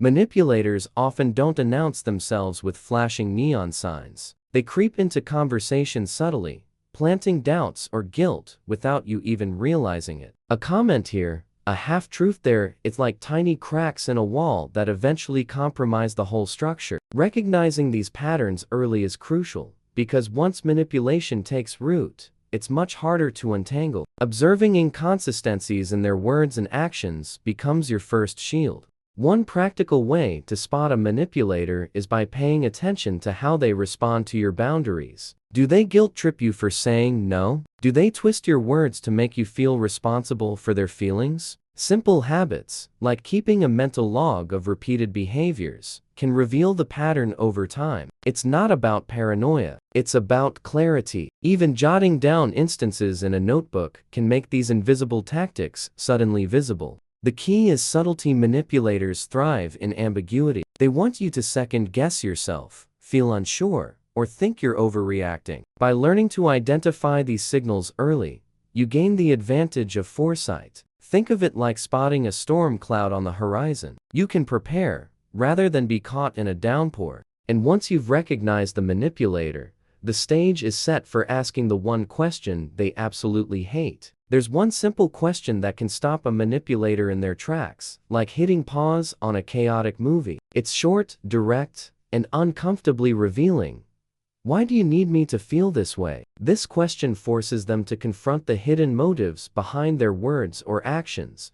Manipulators often don't announce themselves with flashing neon signs. They creep into conversations subtly, planting doubts or guilt without you even realizing it. A comment here, a half-truth there, it's like tiny cracks in a wall that eventually compromise the whole structure. Recognizing these patterns early is crucial, because once manipulation takes root, it's much harder to untangle. Observing inconsistencies in their words and actions becomes your first shield. One practical way to spot a manipulator is by paying attention to how they respond to your boundaries. Do they guilt-trip you for saying no? Do they twist your words to make you feel responsible for their feelings? Simple habits, like keeping a mental log of repeated behaviors, can reveal the pattern over time. It's not about paranoia, it's about clarity. Even jotting down instances in a notebook can make these invisible tactics suddenly visible. The key is subtlety. Manipulators thrive in ambiguity. They want you to second-guess yourself, feel unsure, or think you're overreacting. By learning to identify these signals early, you gain the advantage of foresight. Think of it like spotting a storm cloud on the horizon. You can prepare, rather than be caught in a downpour. And once you've recognized the manipulator, the stage is set for asking the one question they absolutely hate. There's one simple question that can stop a manipulator in their tracks, like hitting pause on a chaotic movie. It's short, direct, and uncomfortably revealing. Why do you need me to feel this way? This question forces them to confront the hidden motives behind their words or actions,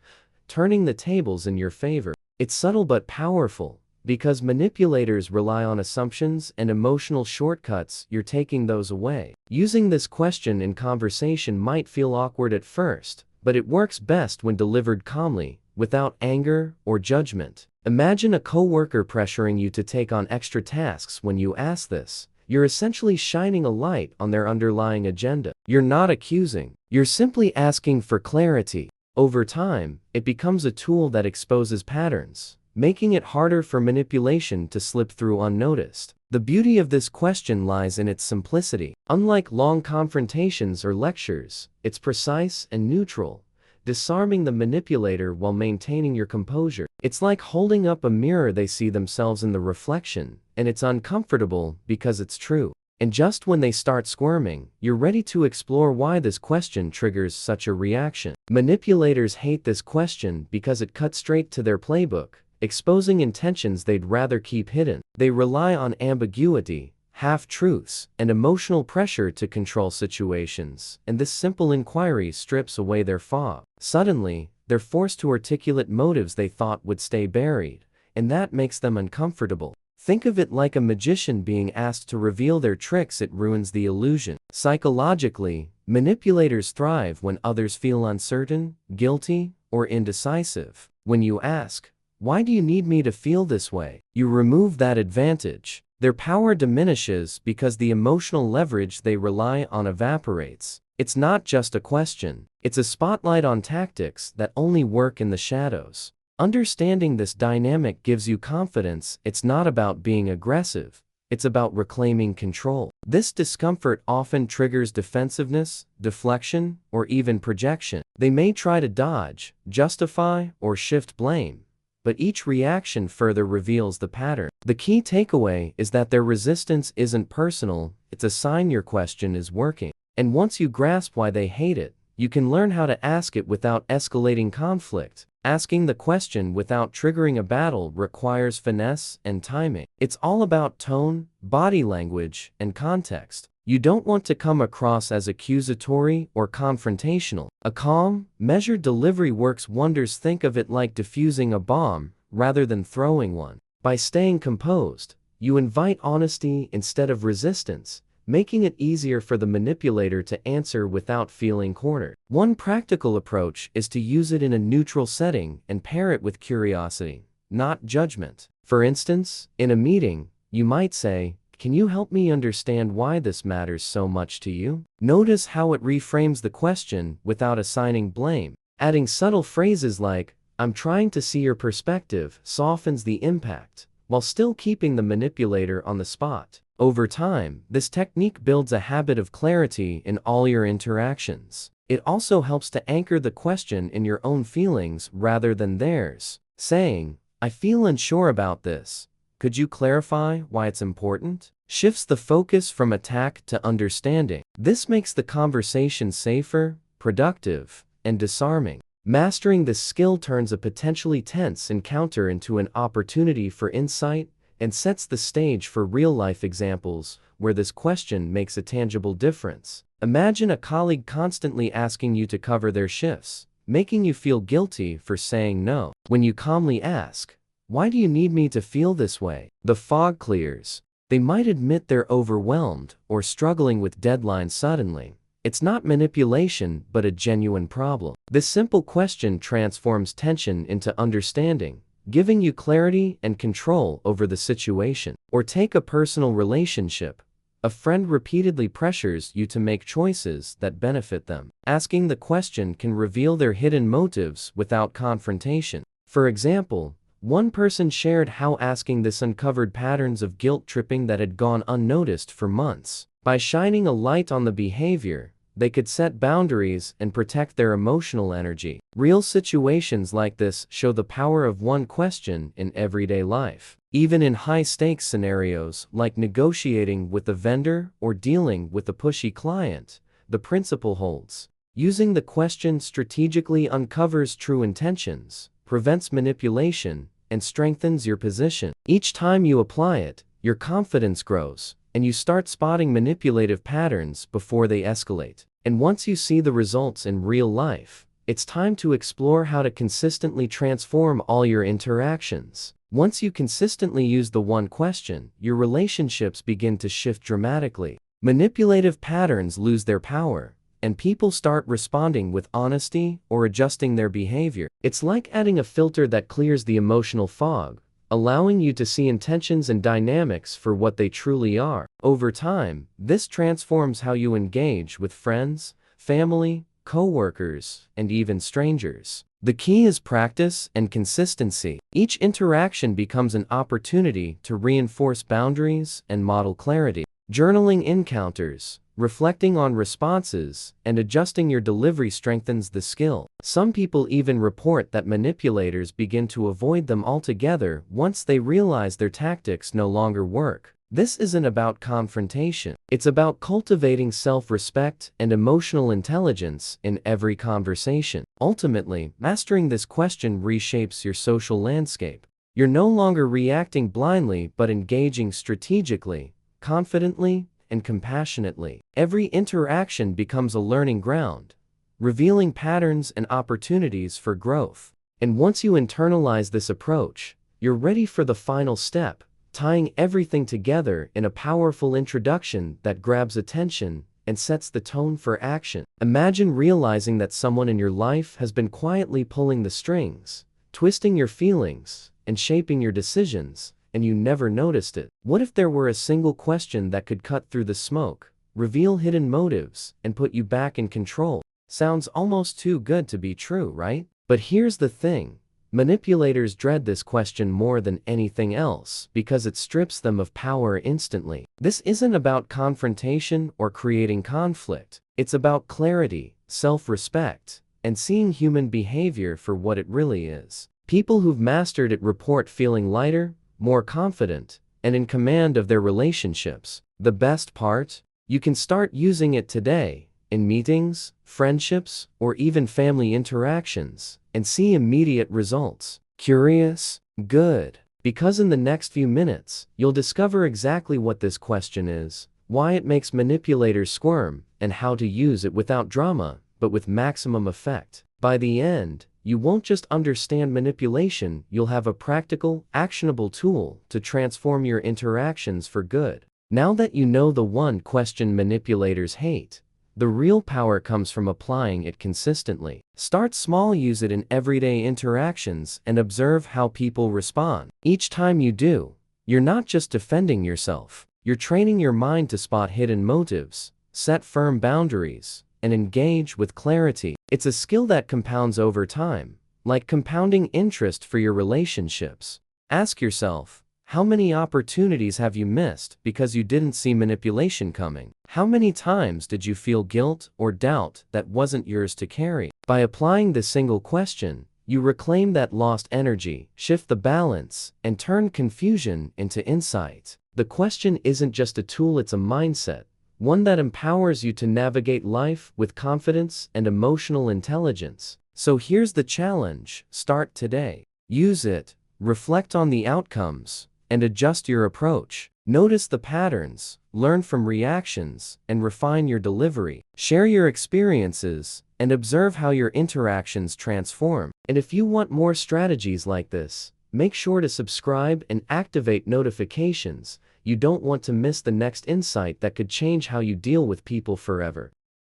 turning the tables in your favor. It's subtle but powerful, because manipulators rely on assumptions and emotional shortcuts. You're taking those away. Using this question in conversation might feel awkward at first, but it works best when delivered calmly, without anger or judgment. Imagine a coworker pressuring you to take on extra tasks. When you ask this, you're essentially shining a light on their underlying agenda. You're not accusing, you're simply asking for clarity. Over time, it becomes a tool that exposes patterns, making it harder for manipulation to slip through unnoticed. The beauty of this question lies in its simplicity. Unlike long confrontations or lectures, it's precise and neutral, disarming the manipulator while maintaining your composure. It's like holding up a mirror. They see themselves in the reflection, and it's uncomfortable because it's true. And just when they start squirming, you're ready to explore why this question triggers such a reaction. Manipulators hate this question because it cuts straight to their playbook, exposing intentions they'd rather keep hidden. They rely on ambiguity, half-truths, and emotional pressure to control situations, and this simple inquiry strips away their fog. Suddenly, they're forced to articulate motives they thought would stay buried, and that makes them uncomfortable. Think of it like a magician being asked to reveal their tricks. It ruins the illusion. Psychologically, manipulators thrive when others feel uncertain, guilty, or indecisive. When you ask, "Why do you need me to feel this way?" you remove that advantage. Their power diminishes because the emotional leverage they rely on evaporates. It's not just a question, it's a spotlight on tactics that only work in the shadows. Understanding this dynamic gives you confidence. It's not about being aggressive, it's about reclaiming control. This discomfort often triggers defensiveness, deflection, or even projection. They may try to dodge, justify, or shift blame, but each reaction further reveals the pattern. The key takeaway is that their resistance isn't personal, it's a sign your question is working. And once you grasp why they hate it, you can learn how to ask it without escalating conflict. Asking the question without triggering a battle requires finesse and timing. It's all about tone, body language, and context. You don't want to come across as accusatory or confrontational. A calm, measured delivery works wonders. Think of it like diffusing a bomb rather than throwing one. By staying composed, you invite honesty instead of resistance, making it easier for the manipulator to answer without feeling cornered. One practical approach is to use it in a neutral setting and pair it with curiosity, not judgment. For instance, in a meeting, you might say, "Can you help me understand why this matters so much to you?" Notice how it reframes the question without assigning blame. Adding subtle phrases like, "I'm trying to see your perspective," softens the impact, while still keeping the manipulator on the spot. Over time, this technique builds a habit of clarity in all your interactions. It also helps to anchor the question in your own feelings rather than theirs. Saying, I feel unsure about this. Could you clarify why it's important? Shifts the focus from attack to understanding. This makes the conversation safer, productive, and disarming. Mastering this skill turns a potentially tense encounter into an opportunity for insight and sets the stage for real-life examples where this question makes a tangible difference. Imagine a colleague constantly asking you to cover their shifts, making you feel guilty for saying no. When you calmly ask, "Why do you need me to feel this way?" the fog clears. They might admit they're overwhelmed or struggling with deadlines suddenly. It's not manipulation, but a genuine problem. This simple question transforms tension into understanding, giving you clarity and control over the situation. Or take a personal relationship. A friend repeatedly pressures you to make choices that benefit them. Asking the question can reveal their hidden motives without confrontation. For example, one person shared how asking this uncovered patterns of guilt tripping that had gone unnoticed for months. By shining a light on the behavior, they could set boundaries and protect their emotional energy. Real situations like this show the power of one question in everyday life. Even in high-stakes scenarios like negotiating with a vendor or dealing with a pushy client, the principle holds. Using the question strategically uncovers true intentions, prevents manipulation, and strengthens your position. Each time you apply it, your confidence grows, and you start spotting manipulative patterns before they escalate. And once you see the results in real life, it's time to explore how to consistently transform all your interactions. Once you consistently use the one question, your relationships begin to shift dramatically. Manipulative patterns lose their power, and people start responding with honesty or adjusting their behavior. It's like adding a filter that clears the emotional fog, allowing you to see intentions and dynamics for what they truly are. Over time, this transforms how you engage with friends, family, coworkers, and even strangers. The key is practice and consistency. Each interaction becomes an opportunity to reinforce boundaries and model clarity. Journaling encounters, reflecting on responses, and adjusting your delivery strengthens the skill. Some people even report that manipulators begin to avoid them altogether once they realize their tactics no longer work. This isn't about confrontation. It's about cultivating self-respect and emotional intelligence in every conversation. Ultimately, mastering this question reshapes your social landscape. You're no longer reacting blindly but engaging strategically, confidently, and compassionately. Every interaction becomes a learning ground, revealing patterns and opportunities for growth. And once you internalize this approach, you're ready for the final step, tying everything together in a powerful introduction that grabs attention and sets the tone for action. Imagine realizing that someone in your life has been quietly pulling the strings, twisting your feelings, and shaping your decisions, and you never noticed it. What if there were a single question that could cut through the smoke, reveal hidden motives, and put you back in control? Sounds almost too good to be true, right? But here's the thing. Manipulators dread this question more than anything else because it strips them of power instantly. This isn't about confrontation or creating conflict. It's about clarity, self-respect, and seeing human behavior for what it really is. People who've mastered it report feeling lighter, more confident, and in command of their relationships. The best part? You can start using it today, in meetings, friendships, or even family interactions, and see immediate results. Curious? Good. Because in the next few minutes, you'll discover exactly what this question is, why it makes manipulators squirm, and how to use it without drama, but with maximum effect. By the end, you won't just understand manipulation, you'll have a practical, actionable tool to transform your interactions for good. Now that you know the one question manipulators hate, the real power comes from applying it consistently. Start small, use it in everyday interactions, and observe how people respond. Each time you do, you're not just defending yourself, you're training your mind to spot hidden motives, set firm boundaries, and engage with clarity. It's a skill that compounds over time, like compounding interest for your relationships. Ask yourself, how many opportunities have you missed because you didn't see manipulation coming? How many times did you feel guilt or doubt that wasn't yours to carry? By applying this single question, you reclaim that lost energy, shift the balance, and turn confusion into insight. The question isn't just a tool, it's a mindset, one that empowers you to navigate life with confidence and emotional intelligence. So here's the challenge: start today. Use it, reflect on the outcomes, and adjust your approach. Notice the patterns, learn from reactions, and refine your delivery. Share your experiences, and observe how your interactions transform. And if you want more strategies like this, make sure to subscribe and activate notifications. You don't want to miss the next insight that could change how you deal with people forever.